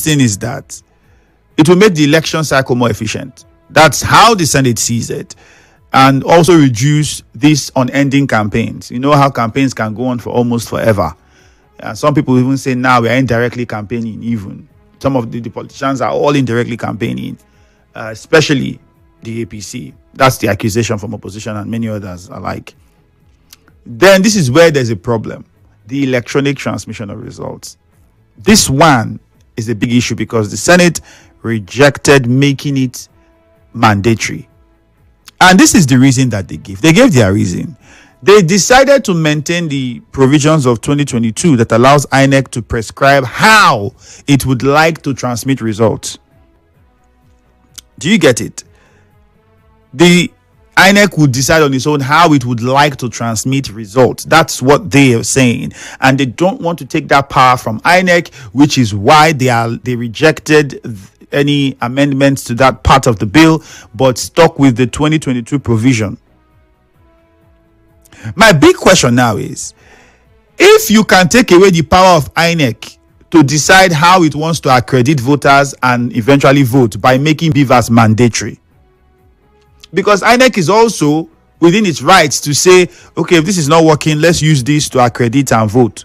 this thing is that it will make the election cycle more efficient. That's how the Senate sees it. And also reduce these unending campaigns. You know how campaigns can go on for almost forever. Some people even say now we are indirectly campaigning even. Some of the politicians are all indirectly campaigning, especially the APC. That's the accusation from opposition and many others alike. Then this is where there's a problem. The electronic transmission of results. This one is a big issue because the Senate rejected making it mandatory. And this is the reason that they gave. They gave their reason. They decided to maintain the provisions of 2022 that allows INEC to prescribe how it would like to transmit results. Do you get it? The INEC would decide on its own how it would like to transmit results. That's what they are saying. And they don't want to take that power from INEC, which is why they rejected any amendments to that part of the bill, but stuck with the 2022 provision. My big question now is, if you can take away the power of INEC to decide how it wants to accredit voters and eventually vote by making BVAS mandatory, because INEC is also within its rights to say, okay, if this is not working, let's use this to accredit and vote.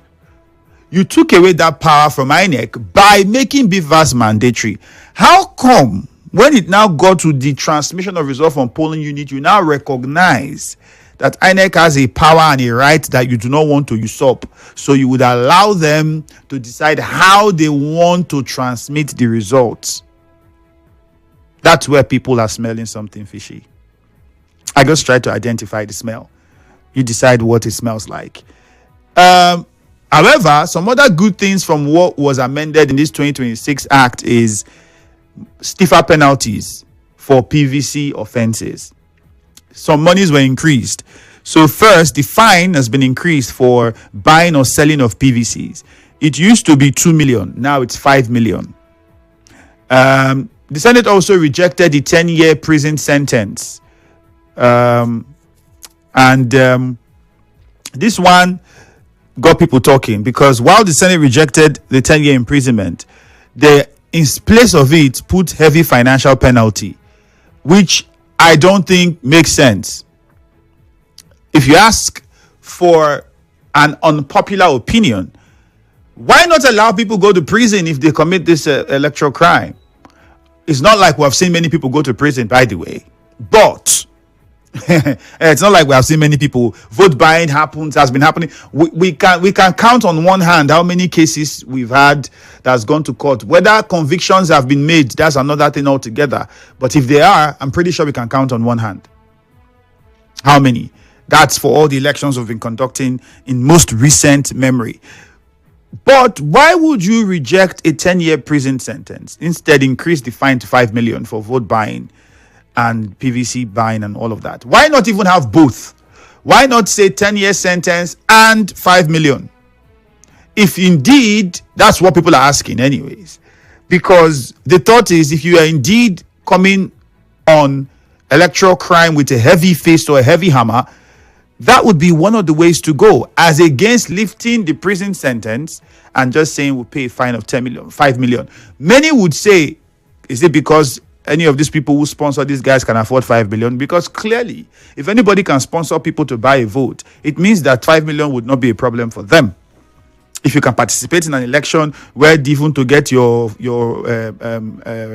You took away that power from INEC by making BVAS mandatory. How come when it now got to the transmission of results from polling unit, you now recognize that INEC has a power and a right that you do not want to usurp? So you would allow them to decide how they want to transmit the results. That's where people are smelling something fishy. I just try to identify the smell. You decide what it smells like. However, some other good things from what was amended in this 2026 Act is stiffer penalties for PVC offenses. Some monies were increased. So first, the fine has been increased for buying or selling of PVCs. It used to be 2 million. Now it's 5 million. The Senate also rejected the 10-year prison sentence. This one got people talking, because while the Senate rejected the 10-year imprisonment, they, in place of it, put heavy financial penalty, which I don't think makes sense. If you ask for an unpopular opinion, why not allow people go to prison if they commit this electoral crime? It's not like we have seen many people go to prison, by the way, but it's not like we have seen many people. Vote buying has been happening. We can count on one hand how many cases we've had that's gone to court. Whether convictions have been made, that's another thing altogether. But if they are, I'm pretty sure we can count on one hand how many. That's for all the elections we've been conducting in most recent memory. But why would you reject a 10-year prison sentence? Instead, increase the fine to 5 million for vote buying and PVC buying and all of that. Why not even have both? Why not say 10-year sentence and 5 million? If indeed that's what people are asking anyways. Because the thought is, if you are indeed coming on electoral crime with a heavy fist or a heavy hammer, that would be one of the ways to go, as against lifting the prison sentence and just saying we'll pay a fine of 10 million, 5 million. Many would say, is it because any of these people who sponsor these guys can afford 5 million? Because clearly, if anybody can sponsor people to buy a vote, it means that 5 million would not be a problem for them. If you can participate in an election where even to get your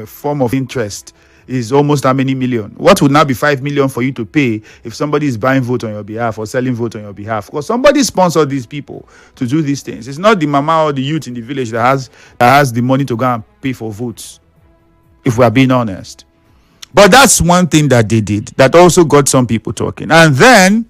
form of interest is almost how many million, what would now be 5 million for you to pay if somebody is buying vote on your behalf or selling vote on your behalf? Because somebody sponsored these people to do these things. It's not the mama or the youth in the village that has the money to go and pay for votes, if we are being honest. But that's one thing that they did that also got some people talking. And then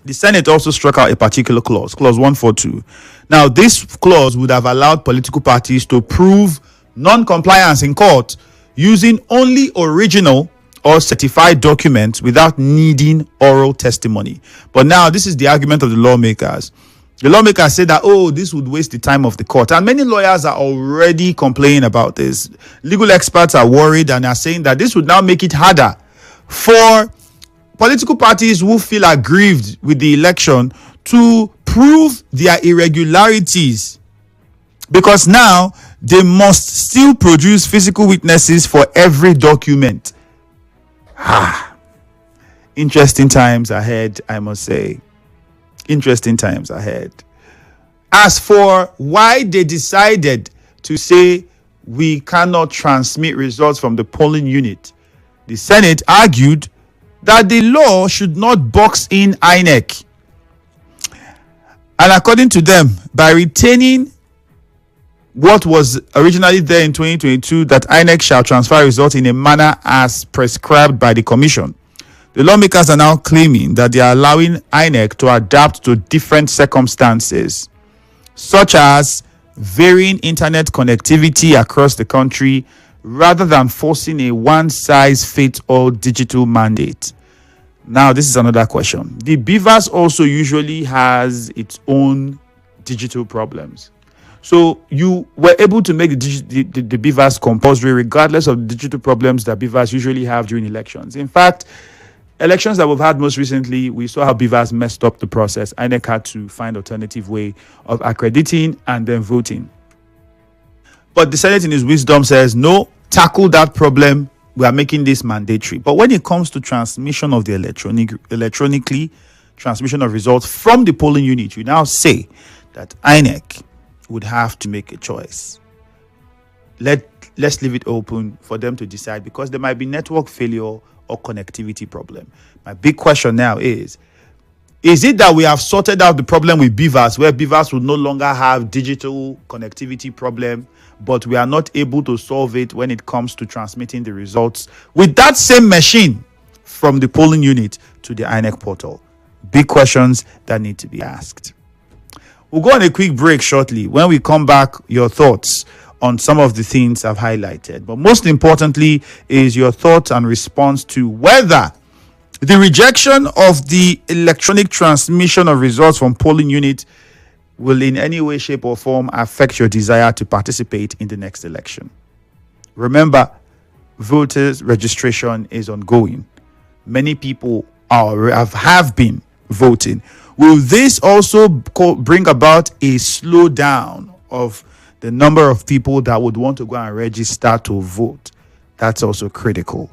the Senate also struck out a particular clause, clause 142. Now, this clause would have allowed political parties to prove non-compliance in court using only original or certified documents without needing oral testimony. But now, this is the argument of the lawmakers. The lawmakers say that, this would waste the time of the court. And many lawyers are already complaining about this. Legal experts are worried and are saying that this would now make it harder for political parties who feel aggrieved with the election to prove their irregularities. Because now they must still produce physical witnesses for every document. Interesting times ahead, I must say. Interesting times ahead. As for why they decided to say we cannot transmit results from the polling unit, the Senate argued that the law should not box in INEC. And according to them, by retaining what was originally there in 2022, that INEC shall transfer results in a manner as prescribed by the Commission, the lawmakers are now claiming that they are allowing INEC to adapt to different circumstances, such as varying internet connectivity across the country, rather than forcing a one-size-fits-all digital mandate. Now, this is another question. The BVAS also usually has its own digital problems. So you were able to make the BVAS compulsory regardless of the digital problems that BVAS usually have during elections. In fact, elections that we've had most recently, we saw how BVAS messed up the process. INEC had to find alternative way of accrediting and then voting. But the Senate in his wisdom says, no, tackle that problem. We are making this mandatory. But when it comes to transmission of the electronically transmission of results from the polling unit, you now say that INEC would have to make a choice. Let's leave it open for them to decide, because there might be network failure or connectivity problem. My big question now is it that we have sorted out the problem with BVAS, where BVAS will no longer have digital connectivity problem, but we are not able to solve it when it comes to transmitting the results with that same machine from the polling unit to the INEC portal? Big questions that need to be asked. We'll go on a quick break shortly. When we come back, your thoughts on some of the things I've highlighted. But most importantly is your thoughts and response to whether the rejection of the electronic transmission of results from polling unit will in any way, shape, or form affect your desire to participate in the next election. Remember, voters registration is ongoing. Many people have been voting. Will this also bring about a slowdown of the number of people that would want to go and register to vote? That's also critical.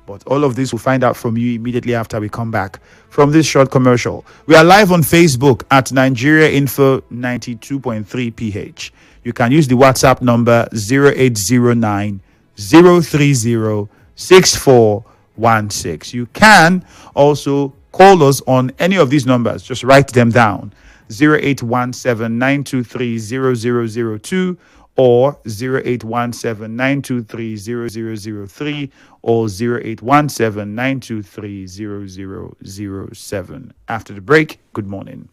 But all of this we'll find out from you immediately after we come back from this short commercial. We are live on Facebook at Nigeria Info 92.3 PH. You can use the WhatsApp number 0809 030 6416. You can also call us on any of these numbers. Just write them down. 0817 923 0002 or 0817 923 0003 or 0817 923 0007. After the break, good morning.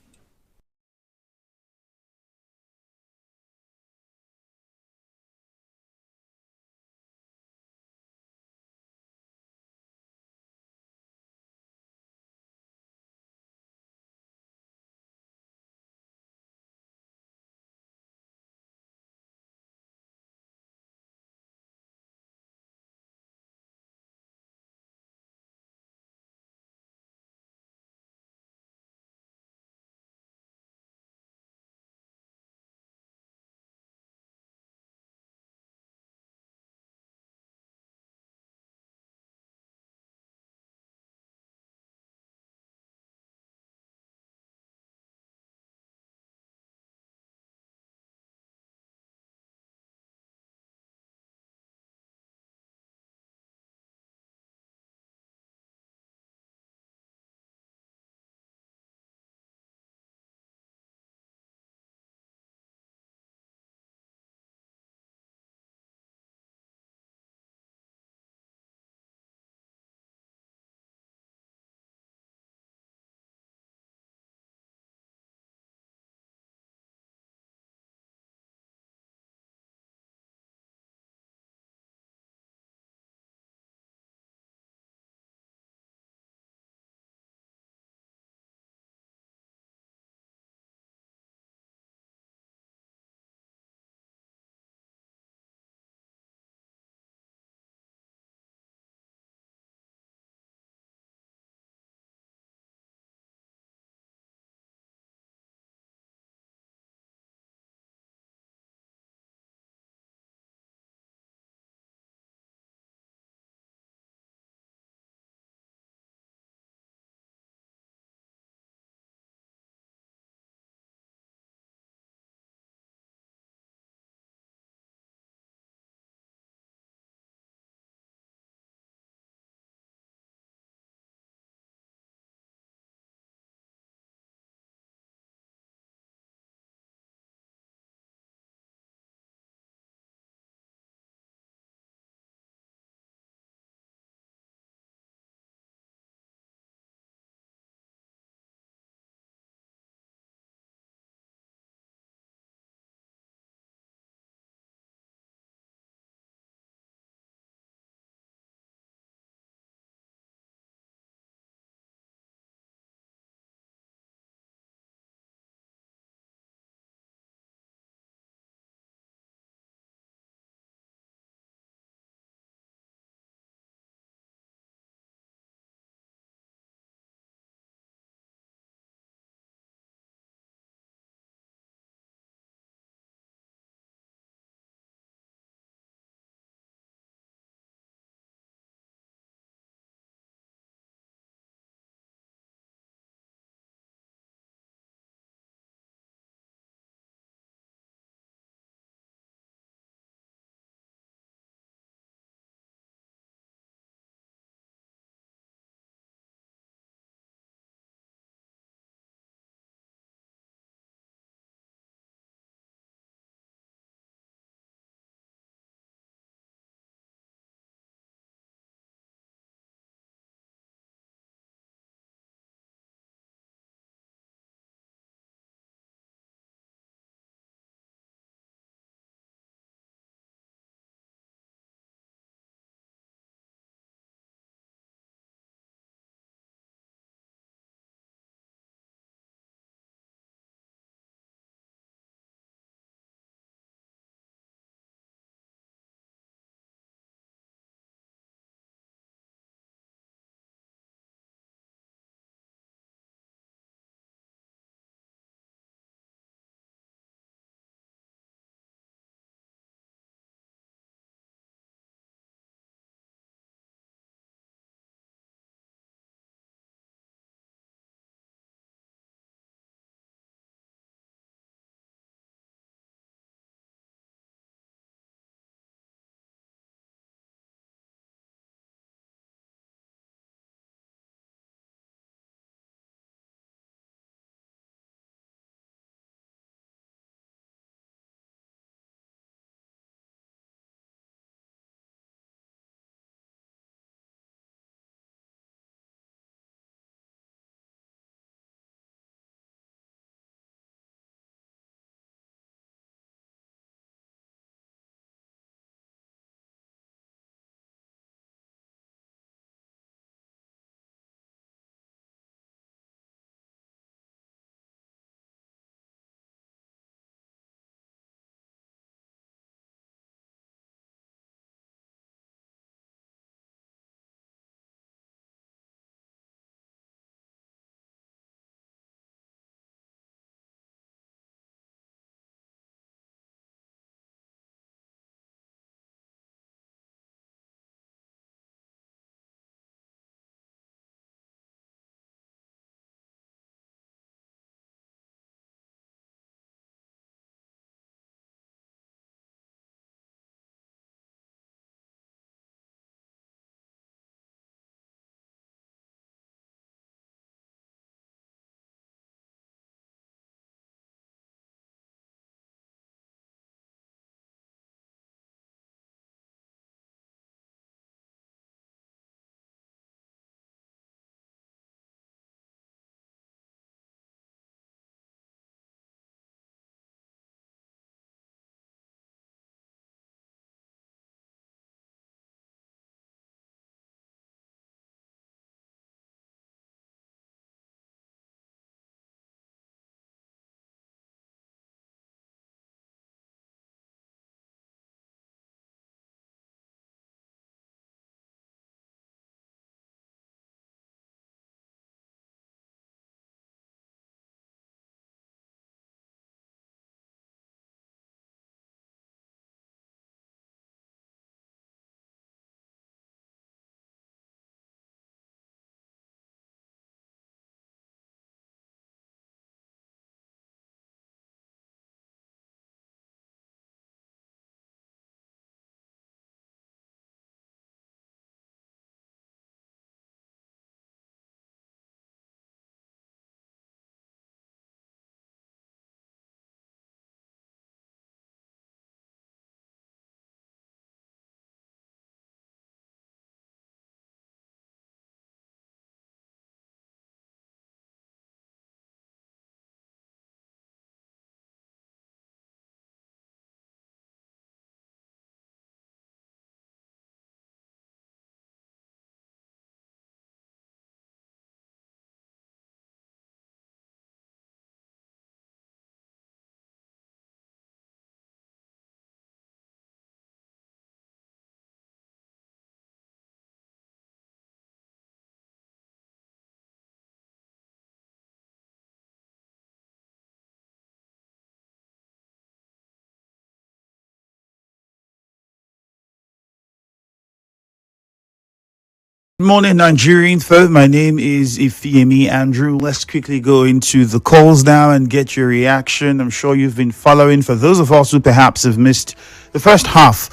Good morning, Nigerian folk. My name is Ifiemi Andrew. Let's quickly go into the calls now and get your reaction. I'm sure you've been following. For those of us who perhaps have missed the first half,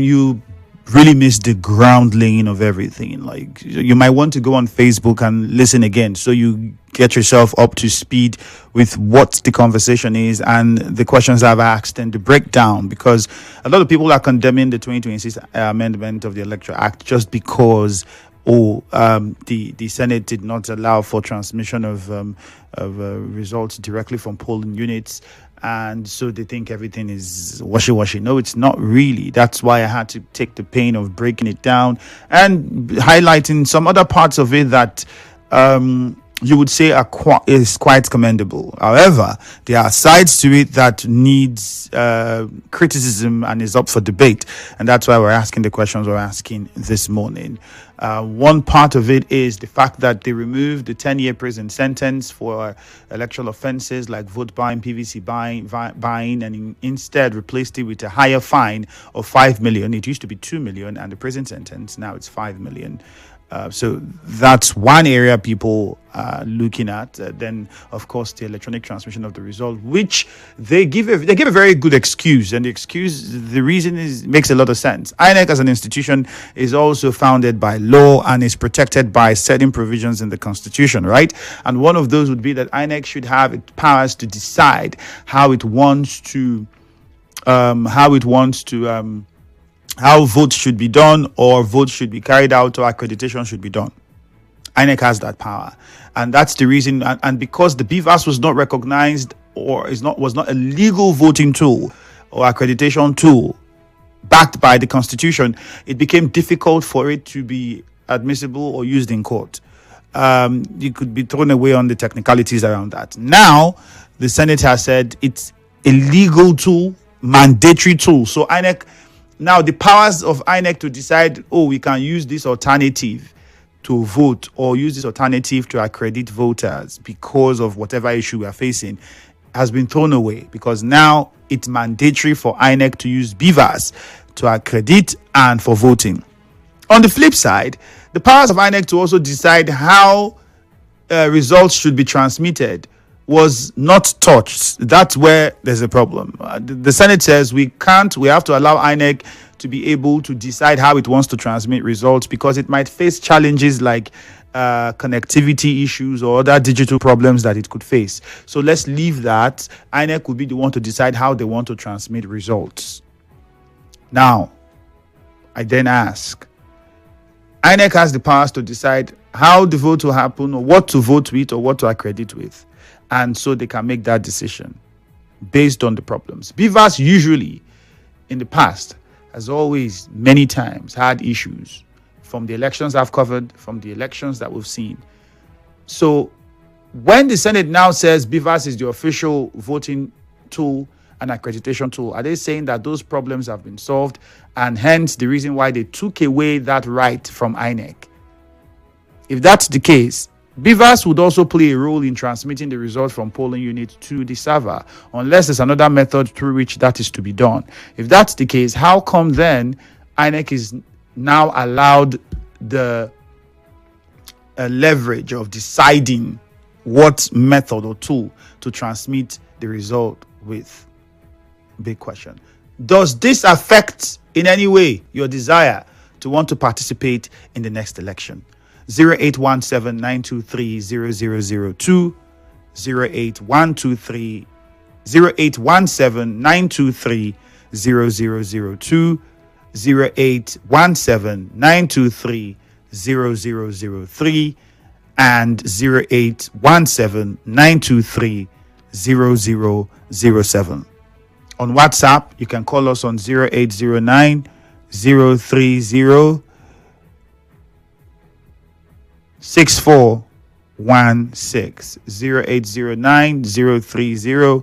you really missed the ground laying of everything. Like, you might want to go on Facebook and listen again so you get yourself up to speed with what the conversation is and the questions I've asked and the breakdown, because a lot of people are condemning the 2026 amendment of the Electoral Act just because the Senate did not allow for transmission of results directly from polling units, and so they think everything is washy-washy. No, it's not really. That's why I had to take the pain of breaking it down and highlighting some other parts of it that you would say is quite commendable. However, there are sides to it that needs criticism and is up for debate, and that's why we're asking the questions we're asking this morning. One part of it is the fact that they removed the 10-year prison sentence for electoral offenses like vote buying, PVC buying, and instead replaced it with a higher fine of 5 million. It used to be 2 million, and the prison sentence now it's 5 million. So that's one area people are looking at. Then, of course, the electronic transmission of the result, which they give a very good excuse, and the reason makes a lot of sense. INEC as an institution is also founded by law and is protected by certain provisions in the Constitution, right? And one of those would be that INEC should have powers to decide how votes should be done, or votes should be carried out, or accreditation should be done. INEC has that power, and that's the reason. And because the BVAS was not recognized or was not a legal voting tool or accreditation tool backed by the Constitution, it became difficult for it to be admissible or used in court. You could be thrown away on the technicalities around that. Now, the Senate has said it's a legal tool, mandatory tool. So INEC. Now, the powers of INEC to decide, we can use this alternative to vote or use this alternative to accredit voters because of whatever issue we are facing, has been thrown away, because now it's mandatory for INEC to use BVAS to accredit and for voting. On the flip side, the powers of INEC to also decide how results should be transmitted was not touched. That's where there's a problem. The Senate says we have to allow INEC to be able to decide how it wants to transmit results, because it might face challenges like connectivity issues or other digital problems that it could face. So let's leave that. INEC will be the one to decide how they want to transmit results. Now, I then ask, INEC has the powers to decide how the vote will happen, or what to vote with, or what to accredit with. And so they can make that decision based on the problems. BVAS usually, in the past, has always, many times, had issues from the elections I've covered, from the elections that we've seen. So when the Senate now says BVAS is the official voting tool and accreditation tool, are they saying that those problems have been solved, and hence the reason why they took away that right from INEC? If that's the case, BVAS would also play a role in transmitting the results from polling units to the server, unless there's another method through which that is to be done. If that's the case, how come then INEC is now allowed the leverage of deciding what method or tool to transmit the result with? Big question. Does this affect in any way your desire to want to participate in the next election? 0817-923-0002, 0817-923-0002, 0817-923-0003, and 0817-923-0007. On WhatsApp, you can call us on 0809 030 6416, 0809 030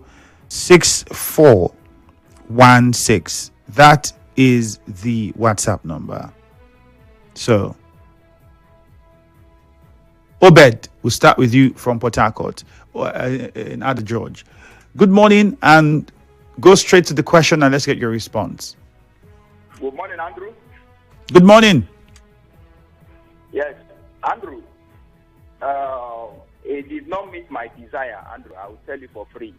6416. That is the WhatsApp number. So, Obed, we'll start with you from Port Harcourt in Ada George. Good morning, and go straight to the question and let's get your response. Good morning, Andrew. Good morning. Yes, Andrew. It did not meet my desire, Andrew. I will tell you for free,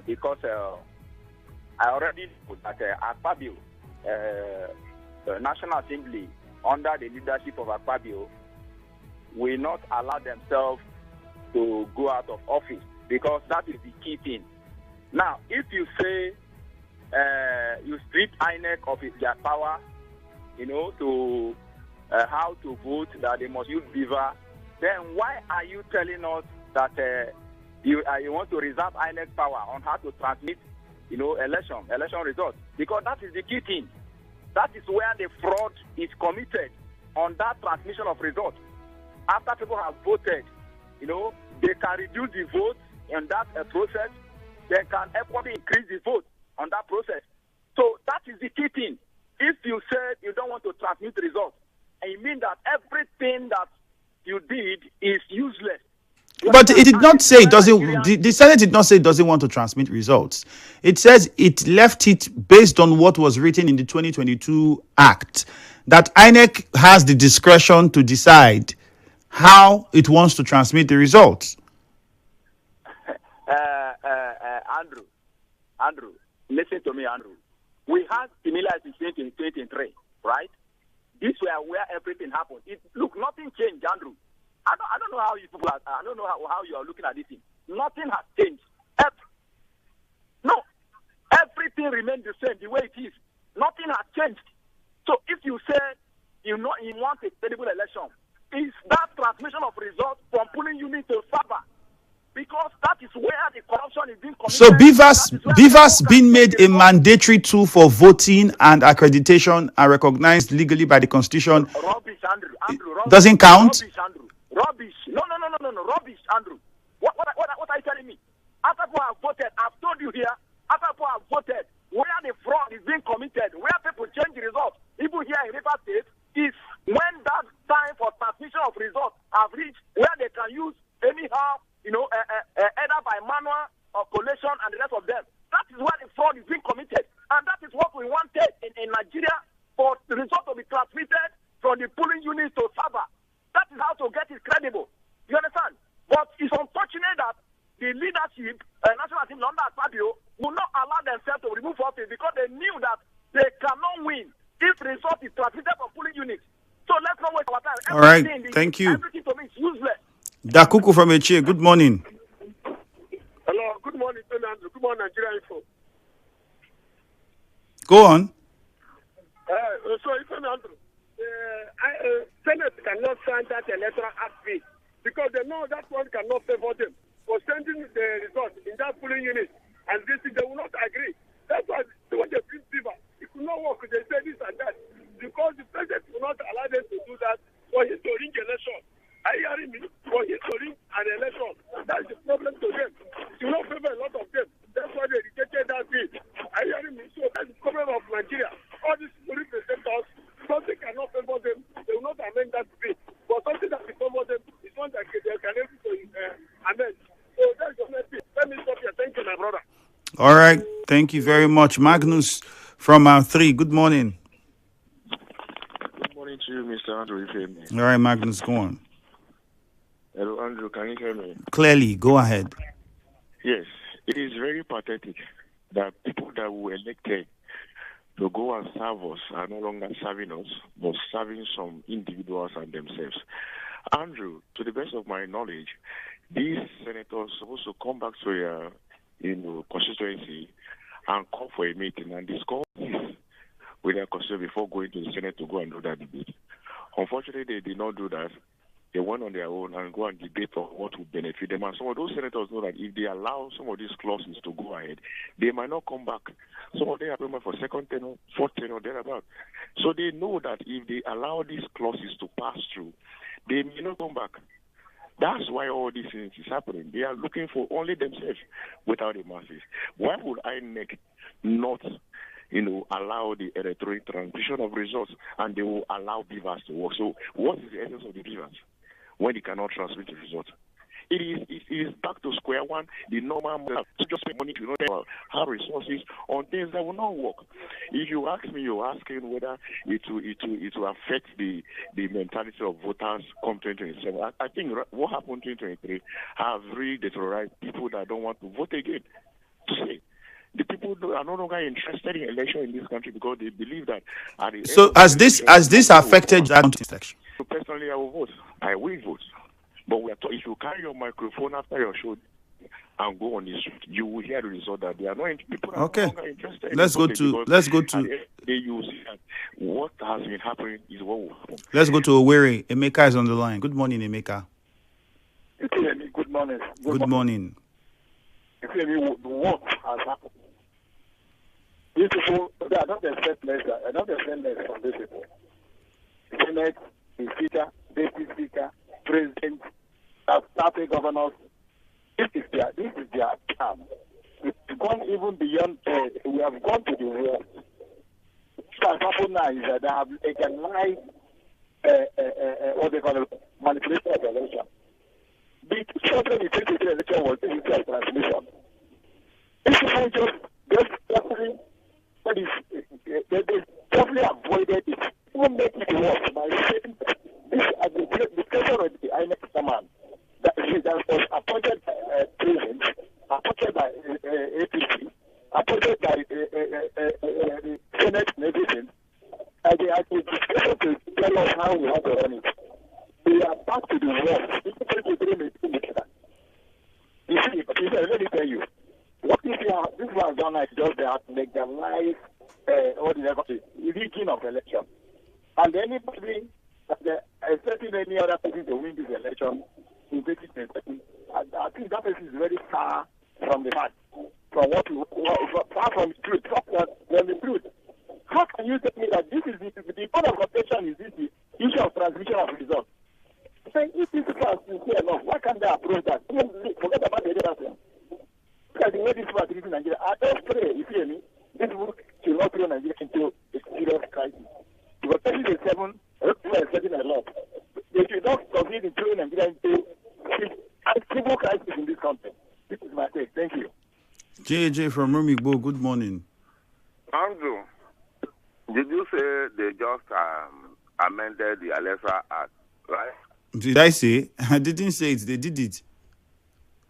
because I already know that Akpabio, the National Assembly, under the leadership of Akpabio, will not allow themselves to go out of office, because that is the key thing. Now, if you say you strip INEC of their power, to how to vote, that they must use beaver, then why are you telling us that you want to reserve INEC power on how to transmit, election results? Because that is the key thing. That is where the fraud is committed, on that transmission of results. After people have voted, they can reduce the vote in that process. They can equally increase the vote on that process. So that is the key thing. If you said you don't want to transmit results, and you mean that everything that you did is useless. But it did not say it doesn't. The Senate did not say it doesn't want to transmit results. It says it left it based on what was written in the 2022 Act, that INEC has the discretion to decide how it wants to transmit the results. Andrew, listen to me, Andrew. We had similar in 2023, right? This were where everything happened. Look, nothing changed, Andrew. I don't know how you people are, I don't know how you are looking at this thing. Nothing has changed. Everything remains the same, the way it is. Nothing has changed. So if you say you want a credible election, is that transmission of results from polling unit to server? Because that is where the corruption is being committed. So Beaver's been made a mandatory tool for voting and accreditation and recognized legally by the Constitution. Rubbish, Andrew. Rubbish. Doesn't count? Rubbish, Andrew. Rubbish. No. Rubbish, Andrew. What are you telling me? After people have voted, I've told you here, after people have voted, where the fraud is being committed, where people change the results, even here in River State, is when that time for transmission of results have reached, where they can use anyhow, either by manual or collation and the rest of them. That is where the fraud is being committed. And that is what we wanted in Nigeria, for the result to be transmitted from the polling unit to server. That is how to get it credible. You understand? But it's unfortunate that the leadership, National Assembly under Fabio, will not allow themselves to remove office, because they knew that they cannot win if the result is transmitted from polling units. So let's not waste our time. All right, thank you. Everything to me is useless. Dakuku from Echie, good morning. Hello, good morning, Andrew. Good morning, Nigeria Info. Go on. So, Andrew, Senate cannot sign that electoral act bill, because they know that one cannot favor them for sending the results in that polling unit, and this they will not agree. That's why when they bring fever, it could not work. They say this and that, because the president will not allow them to do that for his to ring election. Are you hearing me? For his to ring an election, that's the problem to them. It will not favor a lot of them. That's why they rejected that bill. Are you hearing me? So that's the problem of Nigeria. All these police representatives, something cannot favor them. They will not amend that bill. But something that will favor them is one that they can able to amend. So that's the only thing. Let me stop here. Thank you, my brother. All right. Thank you very much. Magnus from 3. Good morning. Good morning to you, Mr. Andrew Ifiemi. All right, Magnus, go on. Hello, Andrew. Can you hear me? Clearly, go ahead. Yes. It is very pathetic that people that were elected to go and serve us are no longer serving us, but serving some individuals and themselves. Andrew, to the best of my knowledge, these senators are supposed to come back to their constituency and call for a meeting and discuss this with their constituency before going to the Senate to go and do that debate. Unfortunately, they did not do that. They went on their own and go and debate on what would benefit them. And some of those senators know that if they allow some of these clauses to go ahead, they might not come back. Some of them are going for second tenure, fourth tenure, thereabout. So they know that if they allow these clauses to pass through, they may not come back. That's why all these things is happening. They are looking for only themselves without the masses. Why would INEC not allow the electronic transmission of results, and they will allow beavers to work? So what is the essence of the beavers when they cannot transmit the results? It is back to square one. The normal model. So just spend money to not have resources on things that will not work. If you ask me, you're asking whether it will affect the mentality of voters come 2027. I think what happened in 2023 have really deteriorated people that don't want to vote again. To say the people are no longer interested in election in this country because they believe that at the So end of has this affected that election? so personally, I will vote. I will vote. But if you carry your microphone after your show and go on the street, you will hear the result that they are not people are no longer interested. Let's go to you see that what has been happening is what will happen. Let's go to Owerri. Emeka is on the line. Good morning, Emeka. Good morning. Good morning. What has happened? These people, they are not expect less from these people. Senate, the Speaker, Deputy Speaker, President, state governors. This is their term. We've gone even beyond. We have gone to the world. What has happened now is that they have legalized what they call manipulation of the election. The children in 2023 election was digital transmission. These people just definitely, they definitely avoided it. Even make it worse by saying this at the pressure of the INEC command that was appointed by President, appointed by APC, appointed by the Senate and everything. And they had the discussion to tell us how we want to run it. We are back to the world. You see, let me tell you. What if this was done like just they have to make their life rigging of election. And anybody expecting any other person to win this election in 2020, I think that person is very far from the fact, far from the truth, from the truth. How can you tell me that this is the point of contention is this the issue of transmission of results? Saying if these people are sincere enough, why can't they approach that? Forget about the other thing. Because the way these people are treating Nigeria, I just pray, Ifiemi, this book should not throw Nigeria into a serious crisis. Because 2027, people are expecting a lot. They should not succeed in throwing Nigeria into a civil crisis in this country. This is my take. Thank you. JJ from Rumigbo, good morning. Andrew, did you say they just amended the Electoral Act, right? Did I say? I didn't say it. They did it.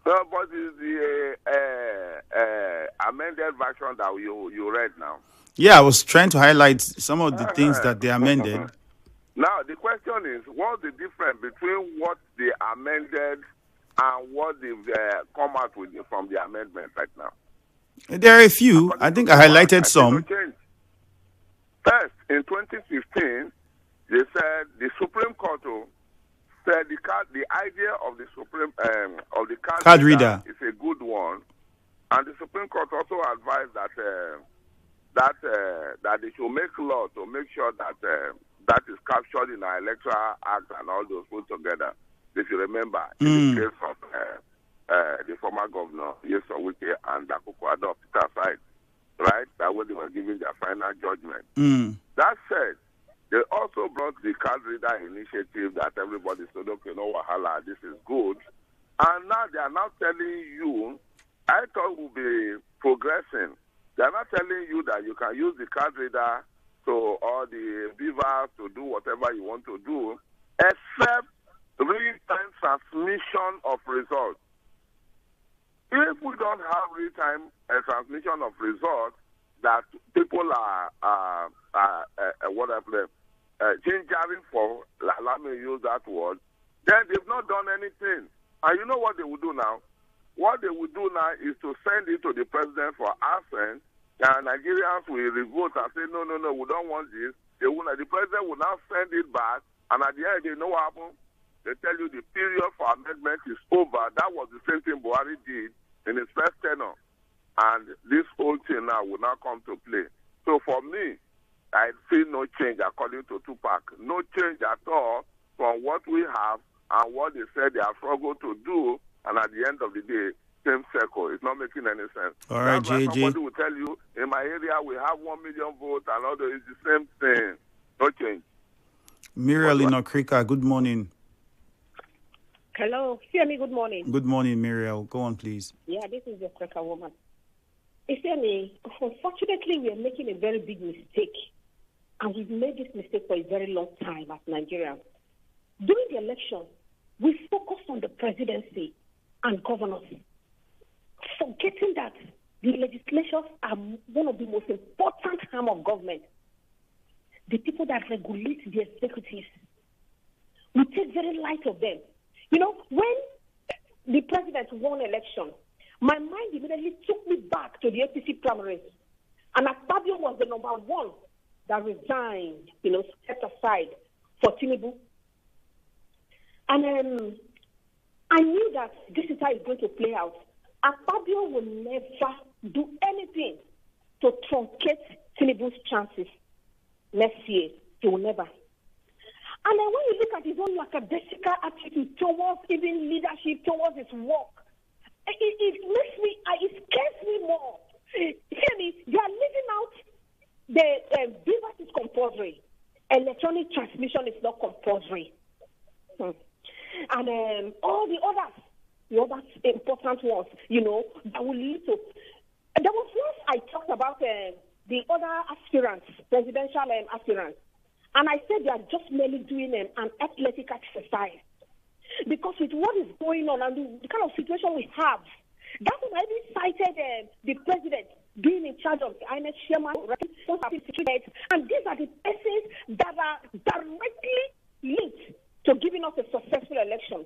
No, but it's the amended version that you read now. Yeah, I was trying to highlight some of the things that they amended. Now, the question is, what's the difference between what they amended and what they've come out with from the amendment right now? There are a few. I think I highlighted some. First, in 2015, they said the Supreme Court said the idea of the Supreme of the card reader is a good one, and the Supreme Court also advised that that they should make law to make sure that that is captured in our Electoral Act and all those put together. If you remember, in the case of the former governor, Yeso Wike and Akufo Addo Peter side, right? That when they were giving their final judgment. That said, they also brought the card reader initiative that everybody said, okay, no wahala, this is good. And now they are now telling you, I thought we'll be progressing. They are not telling you that you can use the card reader to all the beavers to do whatever you want to do, except real-time transmission of results. If we don't have real-time transmission of results, that people are gingering for, let me use that word, then they've not done anything. And you know what they will do now? What they will do now is to send it to the president for assent, and Nigerians will revolt and say, no, we don't want this. The president will now send it back, and at the end, they know what happened. They tell you the period for amendment is over. That was the same thing Buhari did in his first tenure. And this whole thing now will now come to play. So for me, I see no change according to Tupac. No change at all from what we have and what they said they are struggled to do. And at the end of the day, same circle. It's not making any sense. All right, JJ. Somebody will tell you, in my area, we have 1 million votes and all that. It's the same thing. No change. Muriel in Okrika, good morning. Hello. Ifiemi, good morning. Good morning, Muriel. Go on, please. Yeah, this is the Africa woman. Ifiemi, unfortunately, we are making a very big mistake. And we've made this mistake for a very long time as Nigerians. During the election, we focused on the presidency and governors, forgetting that the legislatures are one of the most important arm of government. The people that regulate the executives, we take very light of them. You know, when the president won election, my mind immediately took me back to the APC primaries. And Akpabio was the number one that resigned, stepped aside for Tinubu. And I knew that this is how it's going to play out. Akpabio will never do anything to truncate Tinubu's chances next year. He will never. And then when you look at his own lackadaisical attitude towards even leadership, towards his work, it scares me more. Hear me, you are leaving out the BVAS is compulsory. Electronic transmission is not compulsory. And all the other important ones, that will lead to. There was once I talked about the other aspirants, presidential aspirants, and I said they are just merely doing an athletic exercise. Because with what is going on and the kind of situation we have, that's when I even cited the president being in charge of the INEC chairman, and these are the persons that are directly linked to giving us a successful election.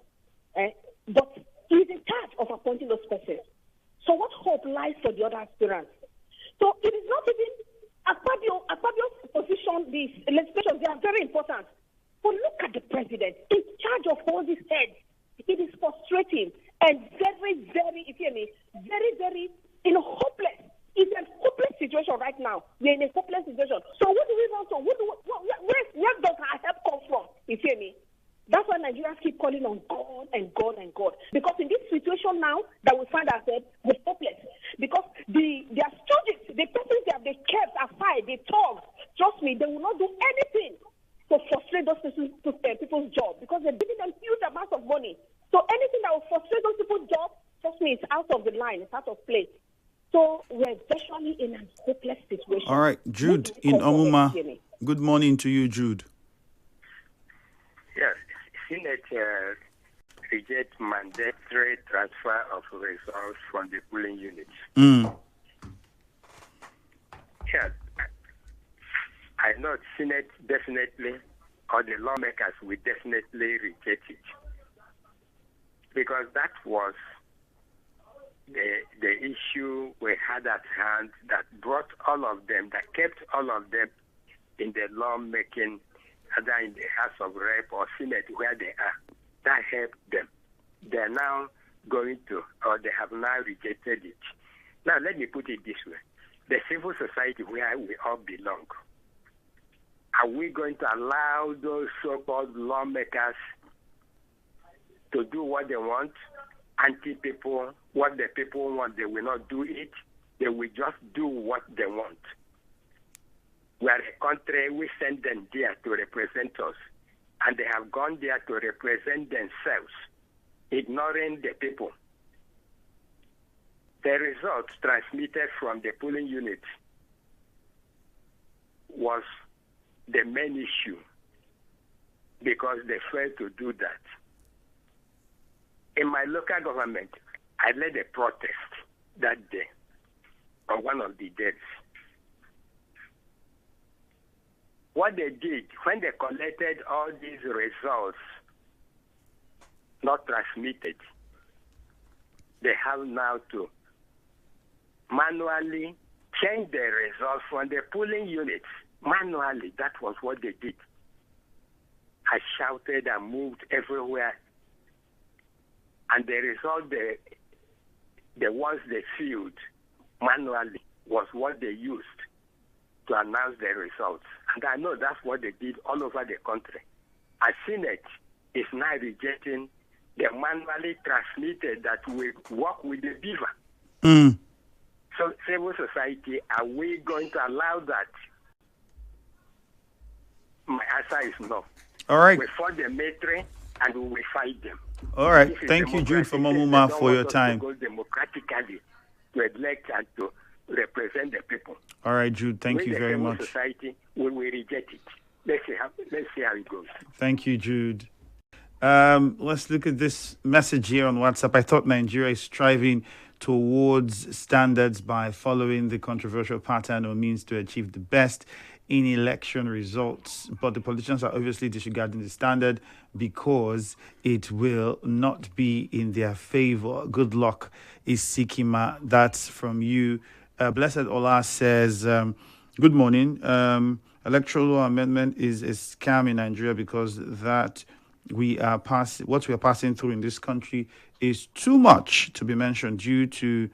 But he's in charge of appointing those persons. So what hope lies for the other aspirants? So it is not even Akpabio's position, these legislations, they are very important. But look at the president in charge of all these heads. It is frustrating and very, very, very, very, hopeless. It's a hopeless situation right now. We're in a hopeless situation. So what do we want to? Where does our help come from? That's why Nigerians keep calling on God and God and God. Because in this situation now that we find ourselves, we're hopeless. Because their students, the persons that they kept aside, they talk, trust me, they will not do anything to frustrate those people's job because they're giving them huge amounts of money. So anything that will frustrate those people's job, trust me, it's out of the line, it's out of place. So we're virtually in a hopeless situation. All right, Jude in Omuma. Good morning to you, Jude. Yes, Senate reject mandatory transfer of results from the polling units. Yes, I know Senate definitely, or the lawmakers will definitely reject it. Because that was the issue we had at hand that brought all of them, that kept all of them in the lawmaking, either in the House of Rep or Senate where they are. That helped them. They're now going to, or they have now rejected it. Now, let me put it this way. The civil society where we all belong, are we going to allow those so-called lawmakers to do what they want, anti-people, what the people want? They will not do it. They will just do what they want. We are a country, we send them there to represent us, and they have gone there to represent themselves, ignoring the people. The results transmitted from the polling unit was the main issue because they failed to do that. In my local government, I led a protest that day on one of the days. What they did, when they collected all these results not transmitted, they have now to manually change the results from the polling units. Manually, that was what they did. I shouted and moved everywhere. And the result, the ones they filled manually, was what they used to announce the results. And I know that's what they did all over the country. A Senate is now rejecting the manually transmitted that we work with the beaver. So civil society, are we going to allow that? My answer is no. All right. We fought the military and we will fight them. All right. This is Thank you, Jude, democracy. from They Omuma, don't for want your us time. to go democratically to elect and to represent the people. All right, Jude. Thank We, you the very civil much. society, we will reject it. Let's see how it goes. Thank you, Jude. Let's look at this message here on WhatsApp. I thought Nigeria is striving towards standards by following the controversial pattern or means to achieve the best in election results. But the politicians are obviously disregarding the standard because it will not be in their favor. Good luck, Isikima. That's from you. Blessed Ola says, good morning. Electoral law amendment is a scam in Nigeria because what we are passing through in this country is too much to be mentioned due to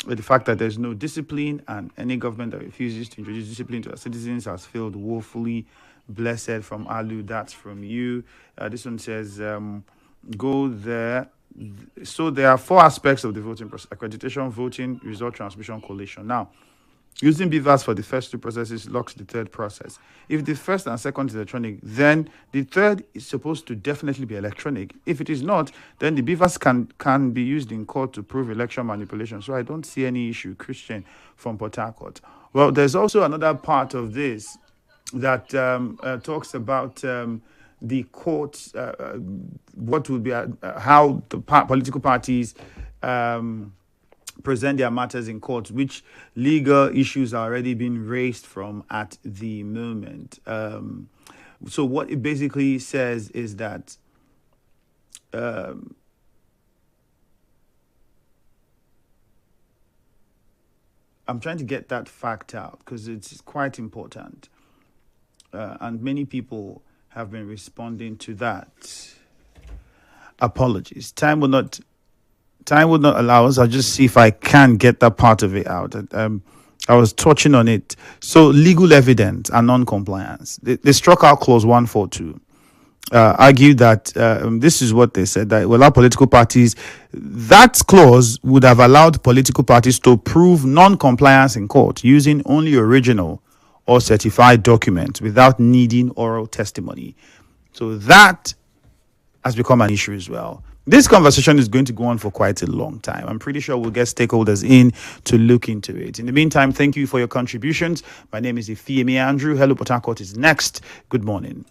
the fact that there's no discipline, and any government that refuses to introduce discipline to our citizens has failed woefully. Blessed from Alu, that's from you. This one says, go there. So there are 4 aspects of the voting process: accreditation, voting, result transmission, collation. Now, using BVAS for the first 2 processes locks the third process. If the first and second is electronic, then the third is supposed to definitely be electronic. If it is not, then the BVAS can be used in court to prove election manipulation. So I don't see any issue. Christian from Port Harcourt. Well, there's also another part of this that talks about the courts, what would be how the political parties present their matters in court, which legal issues are already being raised from at the moment. So what it basically says is that I'm trying to get that fact out because it's quite important. And many people have been responding to that. Apologies. Time would not allow us. I'll just see if I can get that part of it out. I was touching on it. So legal evidence and non-compliance. They struck out clause 142. Argued that this is what they said, that it will allow political parties. That clause would have allowed political parties to prove non-compliance in court using only original or certified documents without needing oral testimony. So that has become an issue as well. This conversation is going to go on for quite a long time. I'm pretty sure we'll get stakeholders in to look into it. In the meantime, thank you for your contributions. My name is Ifiemi Andrew. Hello, Port Harcourt is next. Good morning.